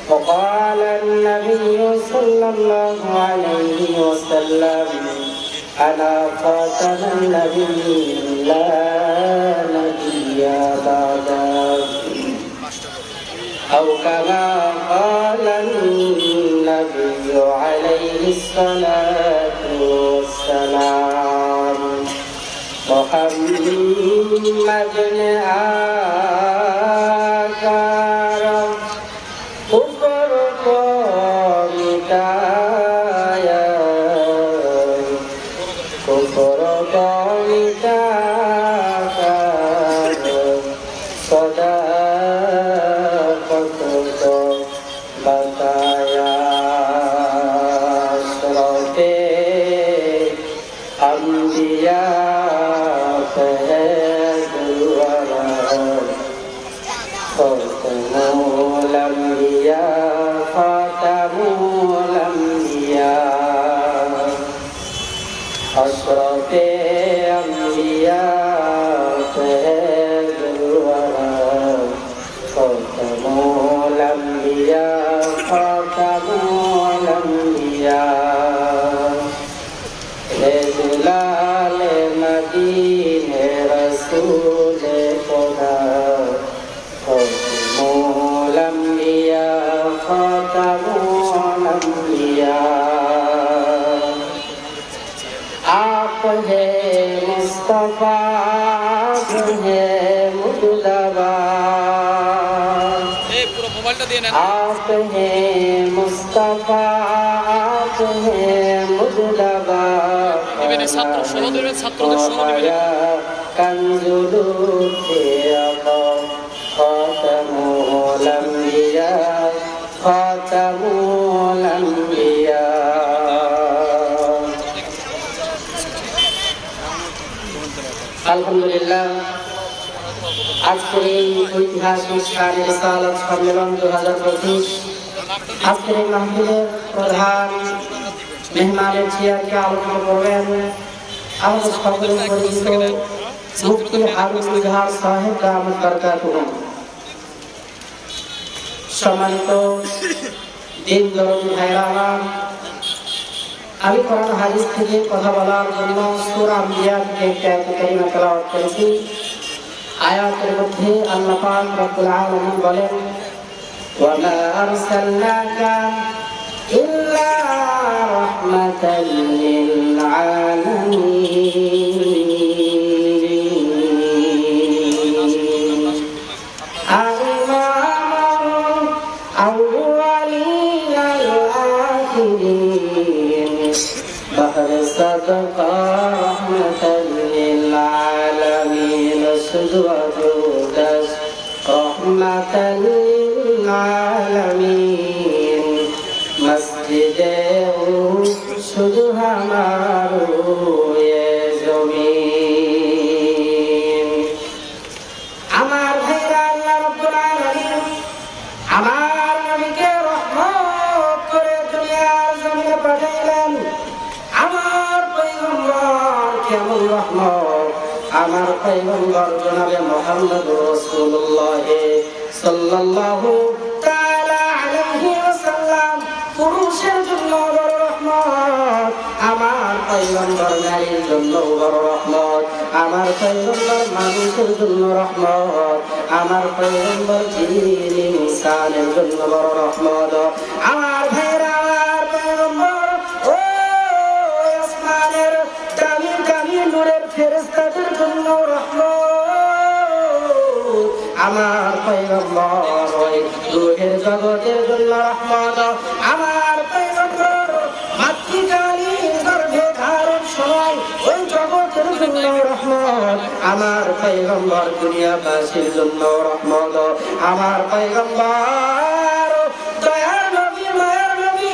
وقال النبي صلى الله عليه وسلم أنا خاتم النبيين لا نبي بعده أو كما قال النبي عليه الصلاة والسلام محمد بن آخر كفر قومكايا كفر قومكايا صداقة بقايا أشرف أنبياء فهد الورى خاتم الأنبياء خاتم الأنبياء أشرف أنبياء فهد الورى خاتم الأنبياء خاتم الأنبياء جلال مدينة رسول خدا خاتم الأنبياء خاتم الأنبياء आप है मुस्तफा आप है मुजतबा आप है मुस्तफा आप है मुजतबा कंजुलू खातमुल अंबिया खातमुल अंबिया আলহামদুলিল্লাহ আজকের এই ঐতিহাসিক শান রিসালাত সম্মেলন 2025 আজকের এই মাহফিলের প্রধান মেহমানের চেয়ারকে আলোচনা করবেন আমাদের সকলের পরিচিত মুফতি হারুন ইজহার সাহেব দামাত বারাকাতুহু। সম্মানিত দিন দরদি ভাইরা আমার, আমি কোরআন হাদিস থেকে কথা বলার জন্য সূরা আম্বিয়া থেকে একটা আয়াত কারিমা তেলাওয়াত করেছি। আয়াতের মধ্যে আল্লাহ পাক রব্বুল আলামিন বলেন, ওয়া মা আরসালনাকা ইল্লা রাহমাতাল লিল আলামিন। صدقا رحمة للعالمين سدوجودس رحمة للعالمين مسجد শুধু আমার জমিন। আমার ভাইরা আল্লাহ রাব্বুল আলামিন আমার নবীকে রহমত করে দুনিয়ার জমিনে পাঠাইলেন। আমার পয়গম্বর কেমন রহমত, আমার পয়গম্বর জনাবে মুহাম্মদ রাসূলুল্লাহ সাল্লাল্লাহু তাআলা আলাইহি ওয়াসাল্লাম পুরুষের জন্য বড় রহমত, আমার পয়গম্বর নারীর জন্য বড় রহমত, আমার পয়গম্বর মানুষের জন্য রহমত, আমার পয়গম্বর জিন ইনসানের জন্য বড় রহমত। আমার ভাইরা আমার পয়গম্বর নূরের ফেরেশতাদের জন্য রহমত, আমার পয়গম্বর ওই রূহের জগতের জন্য রহমত, আমার পয়গম্বর মাতৃকালীন গর্ভে ধারণ সময় ওই জগতের জন্য রহমত, আমার পয়গম্বর দুনিয়াবাসীর জন্য রহমত, আমার পয়গম্বর দয়ার নবী মায়ার নবী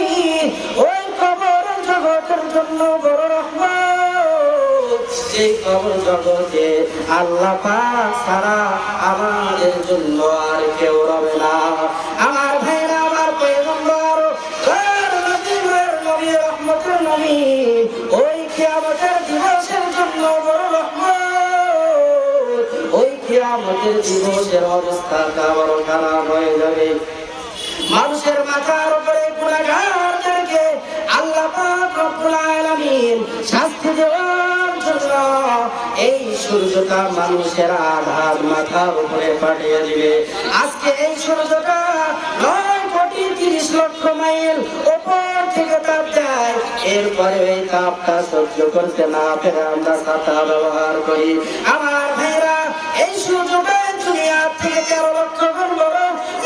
ওই কবর জগতের জন্য বড় রহমত। সেই কবর জগতে আল্লাহ পাক ছাড়া আমাদের জন্য আর কেউ রবে না। আমার ভাইরা, আমার পয়গম্বর নবী, রহমতের নবী, ওই কিয়ামতের দিবসের জন্য বড় রহমত। ওই কিয়ামতের দিবসের অবস্থাটা বড় খারাপ হয়ে যাবে। মানুষের মাথার উপরে গুনাহগারদেরকে আল্লাহ পাক রব্বুল আলামিন শাস্তি দেওয়ার জন্য এই সূর্যটা মানুষের আধার মাথার উপরে পাঠিয়ে দিবে। আজকে এই সূর্যটা 9,30,00,000 মাইল উপর থেকে তাপ দেয়। এরপরে এই তাপটা সহ্য করতে না পেরে আমরা ছাতা ব্যবহার করি। আমার ভাইরা, এই সূর্যটা দুনিয়া থেকে 13 লক্ষ গুণ বড়।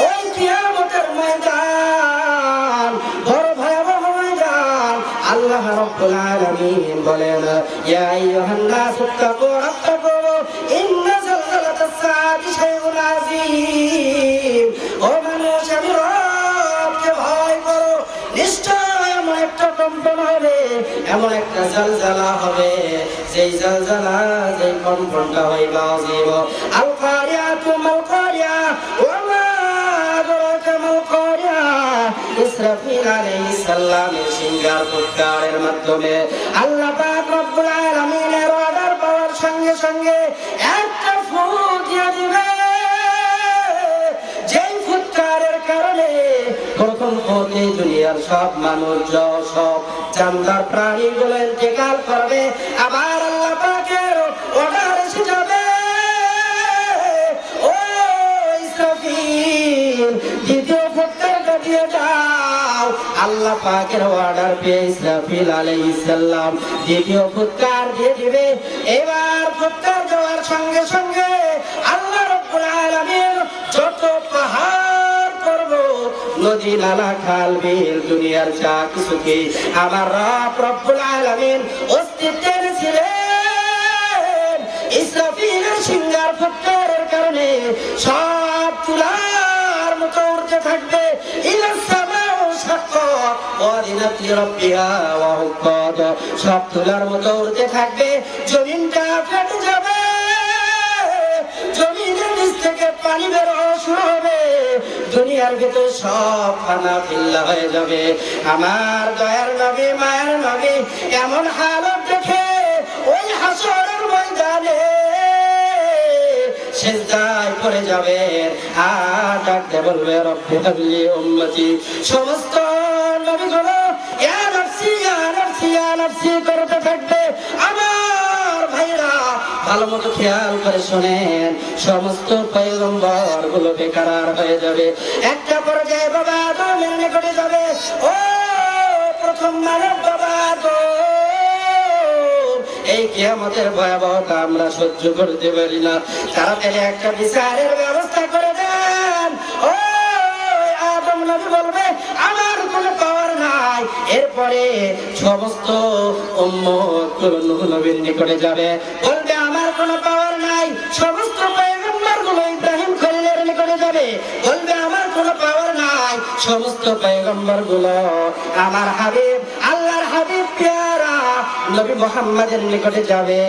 ওই কিয়ামতের ময়দান বড় ভয়াবহ ময়দান। আল্লাহ রাব্বুল আলামিন বলেন, ইয়া আইয়ুহান নাস ইত্তাকু রাব্বাকুম ইন্না যালজালাতাস সাআতি শাইউন আযীম। ও মানুষ, আমি রবকে ভয় করো। নিশ্চয় এমন একটা কম্পন হবে, এমন একটা জালজালা হবে, যেই জালজালা, যেই কম্পনটা হইবে আযীম। আল কারিয়াতু মাল কারিয়া ওয়া মা আদরাকা মাল কারিয়া। ইসরাফিল আলাইহিস সালামের সিংহার ফুৎকারের মাধ্যমে আল্লাহ পাক রব্বুল আলামিনের অর্ডার পাওয়ার সঙ্গে সঙ্গে একটা ফুৎ দিয়ে দিবে। যেই ফুৎকারের কারণে প্রথম হতে দুনিয়ার সব মানুষ, সব জানদার প্রাণীগুলো ইন্তেকাল করবে। আবার আল্লাহ পাকের অর্ডার এসে যাবে, ও ইসরাফিল দ্বিতীয় ফুৎকারটা দিয়ে দাও। আল্লাহ পাকের অর্ডার পেয়ে ইসরাফিল আলাইহিস সালাম দ্বিতীয় ফুৎকার দিয়ে দিবে। এবার ফুৎকার দেওয়ার সঙ্গে সঙ্গে আল্লাহ রাব্বুল আলামিন যত পাহাড় পর্বত, নদী, নালা, খাল, বিল, দুনিয়ার যা কিছুকে আমার রব রব্বুল আলামিন অস্তিত্বের ছিলেন, ইসরাফিলের সিংহার ফুৎকারের কারণে সব তুলার মতো উড়তে থাকবে। ইলাস সামাউ শাক্কাত ওয়া আযিনাত লিরাব্বিহা ওয়া হুক্কাত। সব তুলার মতো উড়তে থাকবে। জমিনটা ফেটে যাবে, জমিনের নিচ থেকে পানি বের হওয়া শুরু হবে। দুনিয়ার ভিতর সব ফানা ফিল্লা হয়ে যাবে। আমার দয়ার নবী, মায়ের নবী এমন হালত দেখে ওই হাসরের ময়দানে সিজদায় পড়ে যাবে আর ডাকতে বলবে, রব্বি হাবলি উম্মতি। সমস্ত নবীগুলো ইয়া নাফসি ইয়া নাফসি ইয়া নাফসি করতে থাকবে। আমার ভাইরা, ভালো মতো খেয়াল করে শোনেন, সমস্ত পয়গম্বর গুলো বেকার হয়ে যাবে। একটা পর্যায়ে বাবা আদমের নিকটে যাবে, ও প্রথম মানব বাবা আদম, এই কিয়ামতের ভয়াবহতা আমরা সহ্য করতে পারি না, তাড়াতাড়ি একটা বিচারের ব্যবস্থা করে দেন। ও আদম নবী বলবে, আমার কোনো পাওয়ার নাই। এরপরে সমস্ত উম্মত নূহ নবীর নিকটে যাবে, বলবে আমার কোনো পাওয়ার নাই। সমস্ত পয়গম্বর গুলো ইব্রাহিম খলিলের নিকটে যাবে, বলবে আমার কোনো পাওয়ার নাই। সমস্ত পয়গম্বর গুলো আমার হাবিব, আল্লাহর হাবিব প্যারা নবী মুহাম্মাদের নিকটে যাবে।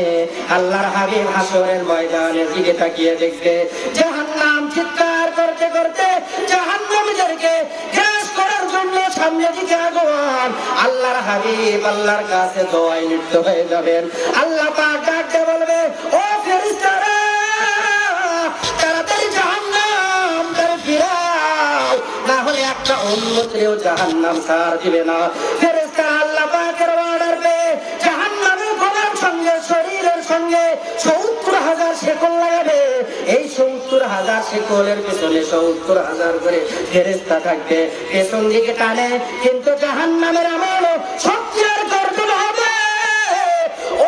আল্লাহর হাবিব হাসরের ময়দানের দিকে তাকিয়ে দেখবে জাহান্নাম চিৎকার করতে করতে জাহান্নামীদেরকে গ্রাস করার জন্য সামনে দিকে আগুন। আল্লাহর হাবিব আল্লাহর কাছে দোয়ায় লিপ্ত হয়ে যাবেন। আল্লাহ পাক ডাকতে বলবে, ও ফেরেশতারা, তাড়াতাড়ি জাহান্নাম থেকে ফিরাও, না হলে একটা উম্মতরেও জাহান্নাম ছাড় দিবে না। ফেরেশতারা আল্লাহ পাকের অর্ডার পেয়ে জাহান্নামের গলার সঙ্গে শরীরের সঙ্গে ৭০,০০০ শেকল লাগাবে। এই ৭০,০০০ শেকলের পেছনে ৭০,০০০ করে ফেরেশতা থাকবে, পেছন দিকে টানে। কিন্তু জাহান্নামের আমল সত্যের গর্জন হবে।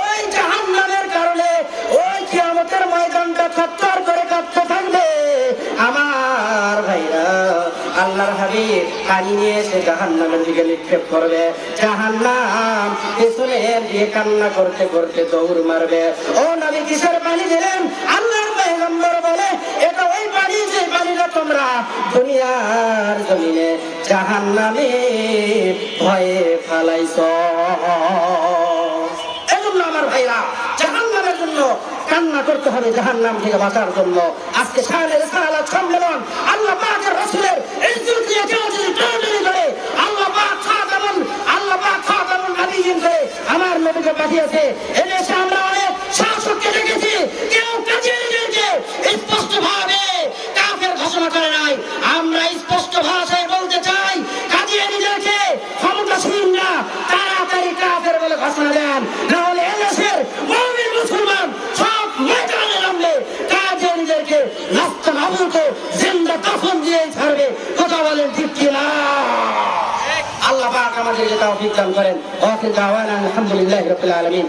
ওই জাহান্নামের কারণে ওই কিয়ামতের ময়দানটা থরথর করে কাঁপতে থাকবে। আমার ভাইরা, আল্লাহর হাবিব পানি নিয়ে এসে জাহান্নামের দিকে নিক্ষেপ করবে। জাহান্নাম পেছনে দিয়ে কান্না করতে করতে দৌড় মারবে। ও নবী, কিসের পানি দিলেন? আল্লাহর পয়গম্বর বলে, এটা ওই পানি যে পানিটা তোমরা দুনিয়ার জমিনে জাহান্নামে ভয়ে ফালাইছ। এজন্য আমার ভাইরা, জাহান্নাম জন্য, কান্না করতে হবে জাহান্নাম থেকে বাঁচার জন্য। আজকে শাহের রিসালাত সম্মেলন আল্লাহ পাকের রাসূলের ইজ্জত দিয়ে কেউ যদি টানাটানি করে, আল্লাহ পাক খাতামুন নবিয়্যিন করে আমার নবীকে পাঠিয়েছে। এদেশে আমরা অনেক শাসককে দেখেছি, কেউ কাদিয়ানীদেরকে স্পষ্ট ভাবে কাফের ঘোষণা করে নাই। আমরা স্পষ্ট ভাষায় বলতে চাই, কাদিয়ানীদেরকে ক্ষমতাসীনরা তাড়াতাড়ি কাফের বলে ঘোষণা দেন, না হলে এদেশের মুমিন মুসলমান সব ময়দানে নামলে কাদিয়ানীদেরকে নাস্তানাবুদকে জিন্দা দাফন দিয়ে ছাড়বে। কথা বলেন ঠিক কিনা? আল্লাহ পাক আমাদেরকে তৌফিক দান করেন। ওয়া আখিরু দাওয়ানা আলহামদুলিল্লাহি রাব্বিল আলামিন।